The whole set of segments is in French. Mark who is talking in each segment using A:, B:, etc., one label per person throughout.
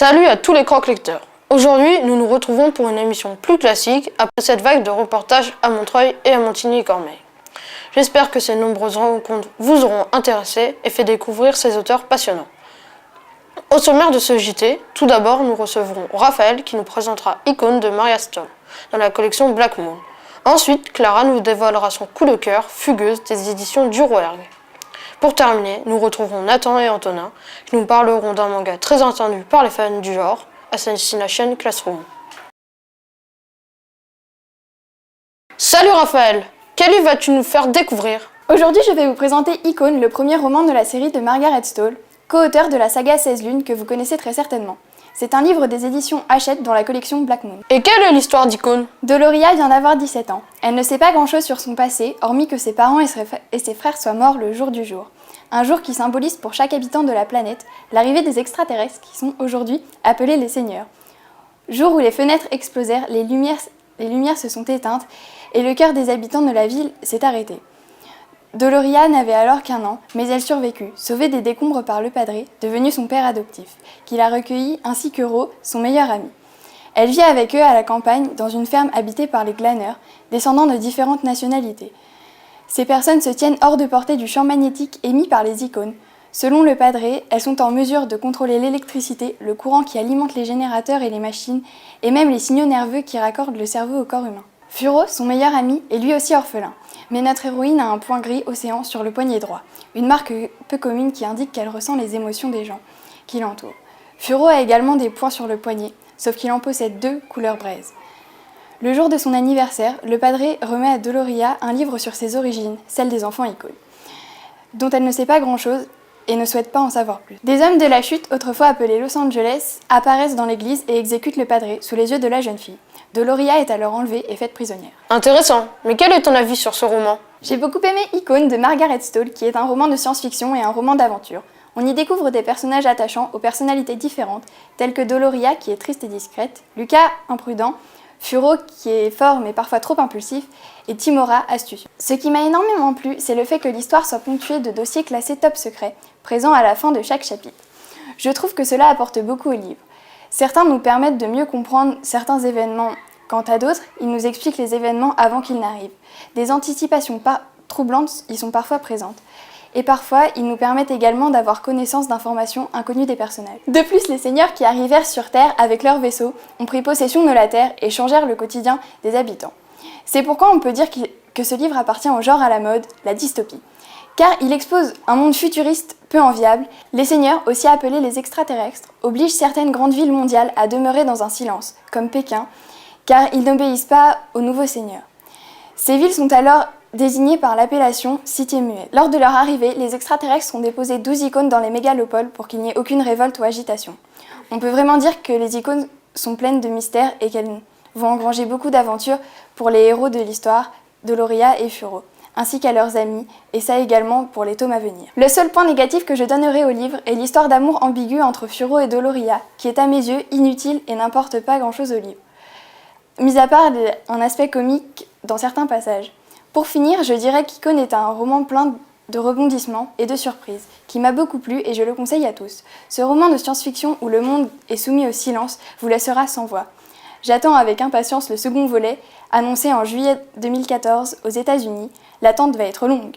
A: Salut à tous les croque-lecteurs. Aujourd'hui, nous nous retrouvons pour une émission plus classique après cette vague de reportages à Montreuil et à Montigny-Cormeilles. J'espère que ces nombreuses rencontres vous auront intéressé et fait découvrir ces auteurs passionnants. Au sommaire de ce JT, tout d'abord, nous recevrons Raphaël qui nous présentera Icône de Maria Stoll dans la collection Black Moon. Ensuite, Clara nous dévoilera son coup de cœur, Fugueuse des éditions du Rouergue. Pour terminer, nous retrouverons Nathan et Antonin qui nous parleront d'un manga très attendu par les fans du genre, Assassination Classroom. Salut Raphaël, quel livre vas-tu nous faire découvrir?
B: Aujourd'hui, je vais vous présenter Icône, le premier roman de la série de Margaret Stoll, co-auteur de la saga 16 lunes que vous connaissez très certainement. C'est un livre des éditions Hachette dans la collection Black Moon.
A: Et quelle est l'histoire d'Icône?
B: Doloria vient d'avoir 17 ans. Elle ne sait pas grand-chose sur son passé, hormis que ses parents et ses frères soient morts le jour du jour. Un jour qui symbolise pour chaque habitant de la planète l'arrivée des extraterrestres qui sont aujourd'hui appelés les Seigneurs. Jour où les fenêtres explosèrent, les lumières se sont éteintes et le cœur des habitants de la ville s'est arrêté. Doloria n'avait alors qu'1 an, mais elle survécut, sauvée des décombres par le padré, devenu son père adoptif, qui l'a recueilli, ainsi que Ro, son meilleur ami. Elle vit avec eux à la campagne, dans une ferme habitée par les glaneurs, descendants de différentes nationalités. Ces personnes se tiennent hors de portée du champ magnétique émis par les icônes. Selon le padré, elles sont en mesure de contrôler l'électricité, le courant qui alimente les générateurs et les machines, et même les signaux nerveux qui raccordent le cerveau au corps humain. Furo, son meilleur ami, est lui aussi orphelin. Mais notre héroïne a un point gris océan sur le poignet droit, une marque peu commune qui indique qu'elle ressent les émotions des gens qui l'entourent. Furo a également des points sur le poignet, sauf qu'il en possède 2 couleur braise. Le jour de son anniversaire, le padré remet à Doloria un livre sur ses origines, celle des enfants icônes, dont elle ne sait pas grand-chose et ne souhaite pas en savoir plus. Des hommes de la chute, autrefois appelés Los Angeles, apparaissent dans l'église et exécutent le padré sous les yeux de la jeune fille. Doloria est alors enlevée et faite prisonnière.
A: Intéressant, mais quel est ton avis sur ce roman?
B: J'ai beaucoup aimé Icône de Margaret Stoll, qui est un roman de science-fiction et un roman d'aventure. On y découvre des personnages attachants aux personnalités différentes, tels que Doloria, qui est triste et discrète, Lucas, imprudent, Furo, qui est fort mais parfois trop impulsif, et Timora, astucieux. Ce qui m'a énormément plu, c'est le fait que l'histoire soit ponctuée de dossiers classés top secret, présents à la fin de chaque chapitre. Je trouve que cela apporte beaucoup au livre. Certains nous permettent de mieux comprendre certains événements. Quant à d'autres, ils nous expliquent les événements avant qu'ils n'arrivent. Des anticipations troublantes y sont parfois présentes. Et parfois, ils nous permettent également d'avoir connaissance d'informations inconnues des personnages. De plus, les seigneurs qui arrivèrent sur Terre avec leur vaisseau ont pris possession de la Terre et changèrent le quotidien des habitants. C'est pourquoi on peut dire que ce livre appartient au genre à la mode, la dystopie. Car il expose un monde futuriste peu enviable, les seigneurs, aussi appelés les extraterrestres, obligent certaines grandes villes mondiales à demeurer dans un silence, comme Pékin, car ils n'obéissent pas aux nouveaux seigneurs. Ces villes sont alors désignées par l'appellation Cité muette. Lors de leur arrivée, les extraterrestres ont déposé 12 icônes dans les mégalopoles pour qu'il n'y ait aucune révolte ou agitation. On peut vraiment dire que les icônes sont pleines de mystères et qu'elles vont engranger beaucoup d'aventures pour les héros de l'histoire, Doloria et Furo, ainsi qu'à leurs amis, et ça également pour les tomes à venir. Le seul point négatif que je donnerai au livre est l'histoire d'amour ambiguë entre Furo et Doloria, qui est à mes yeux inutile et n'importe pas grand-chose au livre, mis à part un aspect comique dans certains passages. Pour finir, je dirais qu'Icône est un roman plein de rebondissements et de surprises, qui m'a beaucoup plu et je le conseille à tous. Ce roman de science-fiction où le monde est soumis au silence vous laissera sans voix. J'attends avec impatience le second volet, annoncé en juillet 2014 aux États-Unis. L'attente va être longue.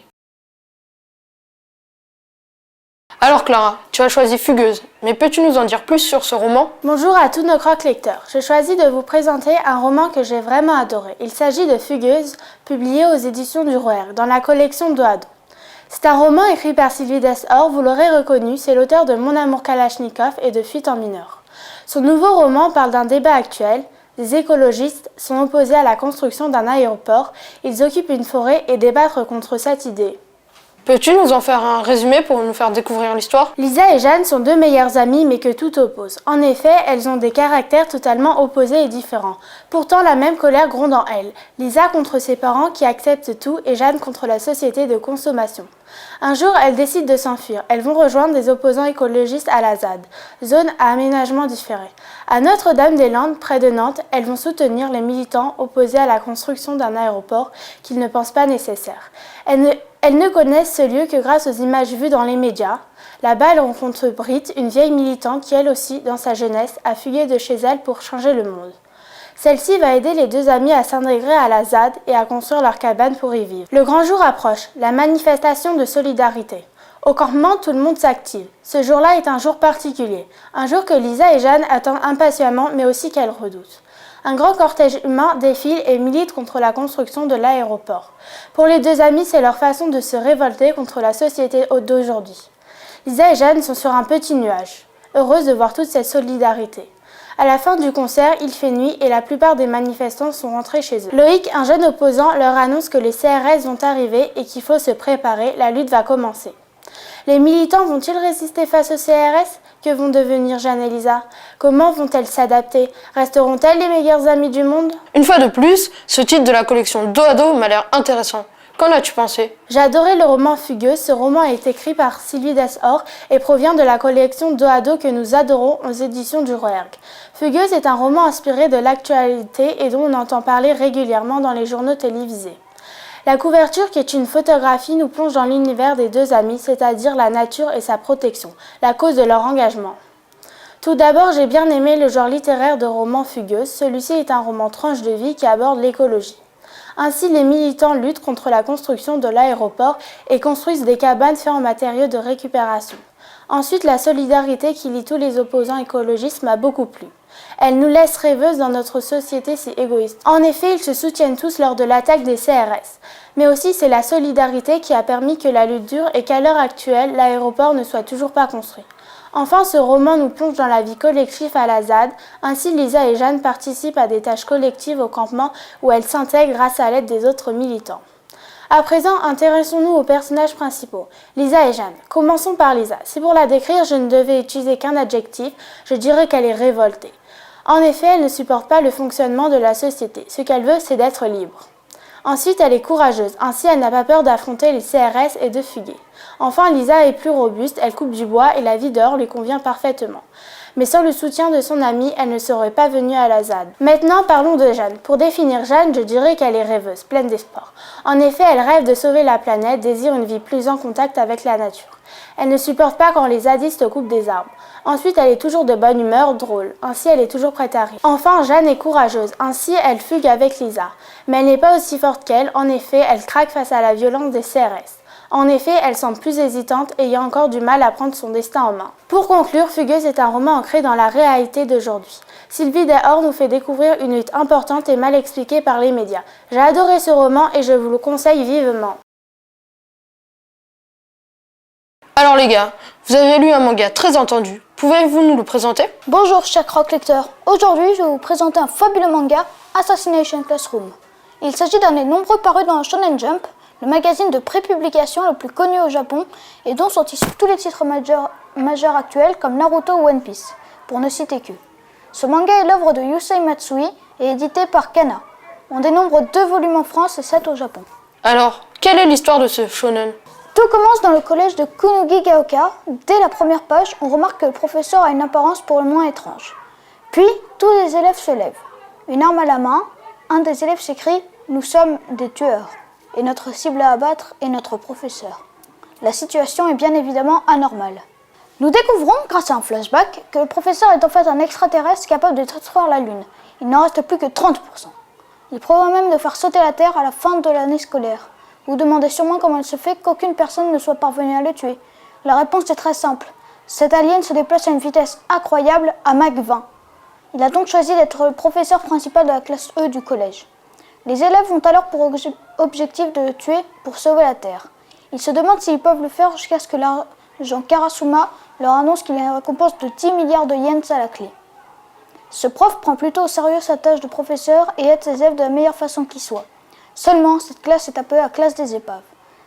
A: Alors Clara, tu as choisi Fugueuse, mais peux-tu nous en dire plus sur ce roman?
C: Bonjour à tous nos croque-lecteurs. J'ai choisi de vous présenter un roman que j'ai vraiment adoré. Il s'agit de Fugueuse, publié aux éditions du Rouergue, dans la collection de ados. C'est un roman écrit par Sylvie Deshors, vous l'aurez reconnu, c'est l'auteur de Mon amour Kalachnikov et de Fuite en mineur. Son nouveau roman parle d'un débat actuel. Les écologistes sont opposés à la construction d'un aéroport, ils occupent une forêt et débattent contre cette idée.
A: Peux-tu nous en faire un résumé pour nous faire découvrir l'histoire?
C: Lisa et Jeanne sont 2 meilleures amies mais que tout oppose. En effet, elles ont des caractères totalement opposés et différents. Pourtant, la même colère gronde en elles. Lisa contre ses parents qui acceptent tout et Jeanne contre la société de consommation. Un jour, elles décident de s'enfuir. Elles vont rejoindre des opposants écologistes à la ZAD, zone à aménagement différé. À Notre-Dame-des-Landes, près de Nantes, elles vont soutenir les militants opposés à la construction d'un aéroport qu'ils ne pensent pas nécessaire. Elles ne connaissent ce lieu que grâce aux images vues dans les médias. Là-bas, elle rencontre Brit, une vieille militante qui, elle aussi, dans sa jeunesse, a fugué de chez elle pour changer le monde. Celle-ci va aider les deux amis à s'intégrer à la ZAD et à construire leur cabane pour y vivre. Le grand jour approche, la manifestation de solidarité. Au campement, tout le monde s'active. Ce jour-là est un jour particulier, un jour que Lisa et Jeanne attendent impatiemment, mais aussi qu'elles redoutent. Un grand cortège humain défile et milite contre la construction de l'aéroport. Pour les deux amis, c'est leur façon de se révolter contre la société d'aujourd'hui. Lisa et Jeanne sont sur un petit nuage, heureuses de voir toute cette solidarité. À la fin du concert, il fait nuit et la plupart des manifestants sont rentrés chez eux. Loïc, un jeune opposant, leur annonce que les CRS vont arriver et qu'il faut se préparer, la lutte va commencer. Les militants vont-ils résister face aux CRS? Que vont devenir Jeanne et Lisa? Comment vont-elles s'adapter? Resteront-elles les meilleures amies du monde?
A: Une fois de plus, ce titre de la collection dos à dos m'a l'air intéressant. Qu'en as-tu pensé?
C: J'ai adoré le roman Fugueuse. Ce roman est écrit par Sylvie Deshors et provient de la collection dos à dos que nous adorons aux éditions du Rouergue. Fugueuse est un roman inspiré de l'actualité et dont on entend parler régulièrement dans les journaux télévisés. La couverture, qui est une photographie, nous plonge dans l'univers des deux amis, c'est-à-dire la nature et sa protection, la cause de leur engagement. Tout d'abord, j'ai bien aimé le genre littéraire de roman Fugueuse. Celui-ci est un roman tranche de vie qui aborde l'écologie. Ainsi, les militants luttent contre la construction de l'aéroport et construisent des cabanes faites en matériaux de récupération. Ensuite, la solidarité qui lie tous les opposants écologistes m'a beaucoup plu. Elle nous laisse rêveuses dans notre société si égoïste. En effet, ils se soutiennent tous lors de l'attaque des CRS. Mais aussi, c'est la solidarité qui a permis que la lutte dure et qu'à l'heure actuelle, l'aéroport ne soit toujours pas construit. Enfin, ce roman nous plonge dans la vie collective à la ZAD. Ainsi, Lisa et Jeanne participent à des tâches collectives au campement où elles s'intègrent grâce à l'aide des autres militants. À présent, intéressons-nous aux personnages principaux, Lisa et Jeanne. Commençons par Lisa. Si pour la décrire, je ne devais utiliser qu'un adjectif, je dirais qu'elle est révoltée. En effet, elle ne supporte pas le fonctionnement de la société. Ce qu'elle veut, c'est d'être libre. Ensuite, elle est courageuse. Ainsi, elle n'a pas peur d'affronter les CRS et de fuguer. Enfin, Lisa est plus robuste. Elle coupe du bois et la vie dehors lui convient parfaitement. Mais sans le soutien de son amie, elle ne serait pas venue à la ZAD. Maintenant, parlons de Jeanne. Pour définir Jeanne, je dirais qu'elle est rêveuse, pleine d'espoir. En effet, elle rêve de sauver la planète, désire une vie plus en contact avec la nature. Elle ne supporte pas quand les zadistes coupent des arbres. Ensuite, elle est toujours de bonne humeur, drôle. Ainsi, elle est toujours prête à rire. Enfin, Jeanne est courageuse. Ainsi, elle fugue avec Lisa. Mais elle n'est pas aussi forte qu'elle. En effet, elle craque face à la violence des CRS. En effet, elle semble plus hésitante, ayant encore du mal à prendre son destin en main. Pour conclure, Fugueuse est un roman ancré dans la réalité d'aujourd'hui. Sylvie Deshors nous fait découvrir une lutte importante et mal expliquée par les médias. J'ai adoré ce roman et je vous le conseille vivement.
A: Alors les gars, vous avez lu un manga très attendu. Pouvez-vous nous le présenter?
D: Bonjour chers rock lecteurs. Aujourd'hui, je vais vous présenter un fabuleux manga, Assassination Classroom. Il s'agit d'un des nombreux parus dans Shonen Jump, le magazine de prépublication le plus connu au Japon et dont sont issus tous les titres majeurs actuels comme Naruto ou One Piece, pour ne citer que. Ce manga est l'œuvre de Yusei Matsui et édité par Kana. On dénombre 2 volumes en France et 7 au Japon.
A: Alors, quelle est l'histoire de ce shonen?
D: Tout commence dans le collège de Kunugi-gaoka. Dès la première page, on remarque que le professeur a une apparence pour le moins étrange. Puis, tous les élèves se lèvent. Une arme à la main, un des élèves s'écrie « Nous sommes des tueurs » et notre cible à abattre est notre professeur. La situation est bien évidemment anormale. Nous découvrons, grâce à un flashback, que le professeur est en fait un extraterrestre capable de détruire la Lune. Il n'en reste plus que 30%. Il prévoit même de faire sauter la Terre à la fin de l'année scolaire. Vous demandez sûrement comment il se fait qu'aucune personne ne soit parvenue à le tuer. La réponse est très simple. Cet alien se déplace à une vitesse incroyable, à Mach 20. Il a donc choisi d'être le professeur principal de la classe E du collège. Les élèves ont alors pour objectif de le tuer pour sauver la Terre. Ils se demandent s'ils peuvent le faire jusqu'à ce que l'agent Karasuma leur annonce qu'il y a une récompense de 10 milliards de yens à la clé. Ce prof prend plutôt au sérieux sa tâche de professeur et aide ses élèves de la meilleure façon qui soit. Seulement, cette classe est appelée la classe des épaves.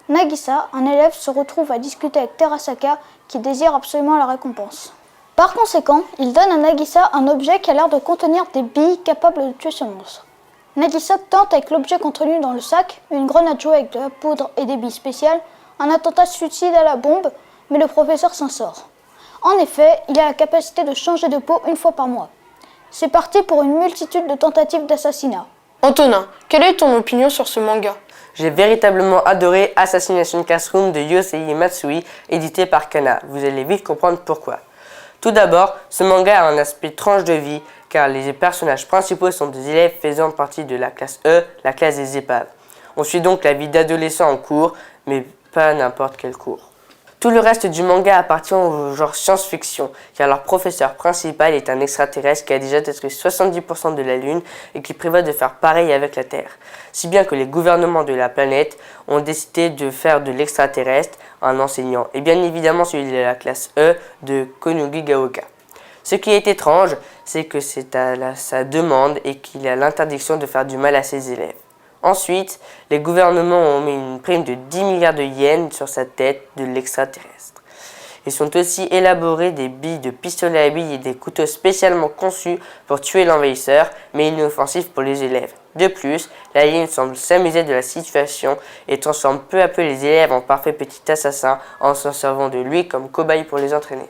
D: Nagisa, un élève, se retrouve à discuter avec Terasaka qui désire absolument la récompense. Par conséquent, il donne à Nagisa un objet qui a l'air de contenir des billes capables de tuer ce monstre. Nagisa tente avec l'objet contenu dans le sac, une grenade jouée avec de la poudre et des billes spéciales, un attentat suicide à la bombe, mais le professeur s'en sort. En effet, il a la capacité de changer de peau une fois par mois. C'est parti pour une multitude de tentatives d'assassinat.
A: Antonin, quelle est ton opinion sur ce manga?
E: J'ai véritablement adoré Assassination Classroom de Yosei Matsui, édité par Kana. Vous allez vite comprendre pourquoi. Tout d'abord, ce manga a un aspect tranche de vie, car les personnages principaux sont des élèves faisant partie de la classe E, la classe des épaves. On suit donc la vie d'adolescents en cours, mais pas n'importe quel cours. Tout le reste du manga appartient au genre science-fiction, car leur professeur principal est un extraterrestre qui a déjà détruit 70% de la Lune et qui prévoit de faire pareil avec la Terre. Si bien que les gouvernements de la planète ont décidé de faire de l'extraterrestre un enseignant, et bien évidemment celui de la classe E de Konugigaoka. Ce qui est étrange, c'est que c'est à sa demande et qu'il a l'interdiction de faire du mal à ses élèves. Ensuite, les gouvernements ont mis une prime de 10 milliards de yens sur sa tête de l'extraterrestre. Ils sont aussi élaborés des billes de pistolet à billes et des couteaux spécialement conçus pour tuer l'envahisseur, mais inoffensifs pour les élèves. De plus, l'alien semble s'amuser de la situation et transforme peu à peu les élèves en parfaits petits assassins en s'en servant de lui comme cobaye pour les entraîner.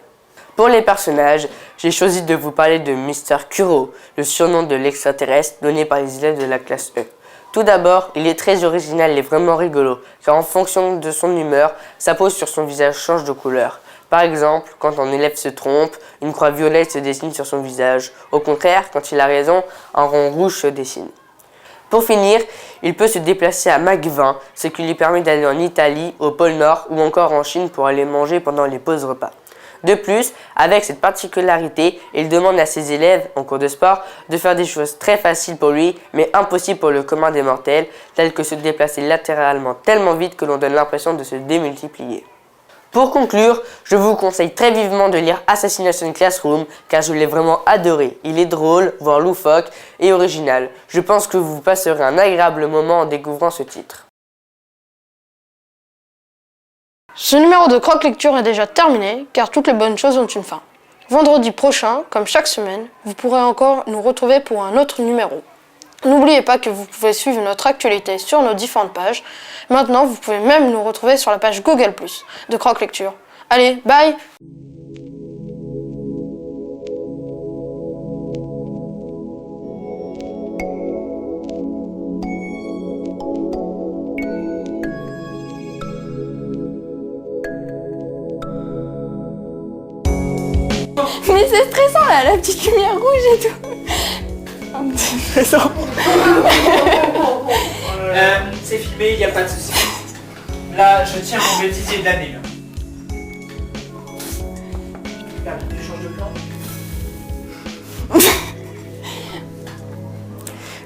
E: Pour les personnages, j'ai choisi de vous parler de Mr. Kuro, le surnom de l'extraterrestre donné par les élèves de la classe E. Tout d'abord, il est très original et vraiment rigolo, car en fonction de son humeur, sa pose sur son visage change de couleur. Par exemple, quand un élève se trompe, une croix violette se dessine sur son visage. Au contraire, quand il a raison, un rond rouge se dessine. Pour finir, il peut se déplacer à Mach 20, ce qui lui permet d'aller en Italie, au pôle Nord ou encore en Chine pour aller manger pendant les pauses repas. De plus, avec cette particularité, il demande à ses élèves, en cours de sport, de faire des choses très faciles pour lui, mais impossibles pour le commun des mortels, telles que se déplacer latéralement tellement vite que l'on donne l'impression de se démultiplier. Pour conclure, je vous conseille très vivement de lire Assassination Classroom, car je l'ai vraiment adoré. Il est drôle, voire loufoque et original. Je pense que vous passerez un agréable moment en découvrant ce titre.
A: Ce numéro de Croque Lecture est déjà terminé, car toutes les bonnes choses ont une fin. Vendredi prochain, comme chaque semaine, vous pourrez encore nous retrouver pour un autre numéro. N'oubliez pas que vous pouvez suivre notre actualité sur nos différentes pages. Maintenant, vous pouvez même nous retrouver sur la page Google+, de Croque Lecture. Allez, bye!
B: Mais c'est stressant là, la petite lumière rouge et tout. C'est stressant.
F: C'est filmé, il n'y a pas de souci. Là, je tiens mon bêtisier de l'année. Tu changes de plan.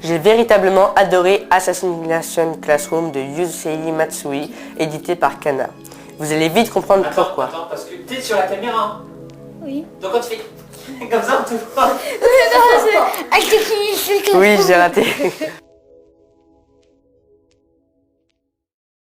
E: J'ai véritablement adoré Assassination Classroom de Yosei Matsui, édité par Kana. Vous allez vite comprendre pourquoi.
F: Attends, parce que t'es sur la caméra. Hein.
D: Oui.
F: Donc quand tu fais comme ça, on te voit.
D: Non, c'est...
E: Oui, j'ai raté.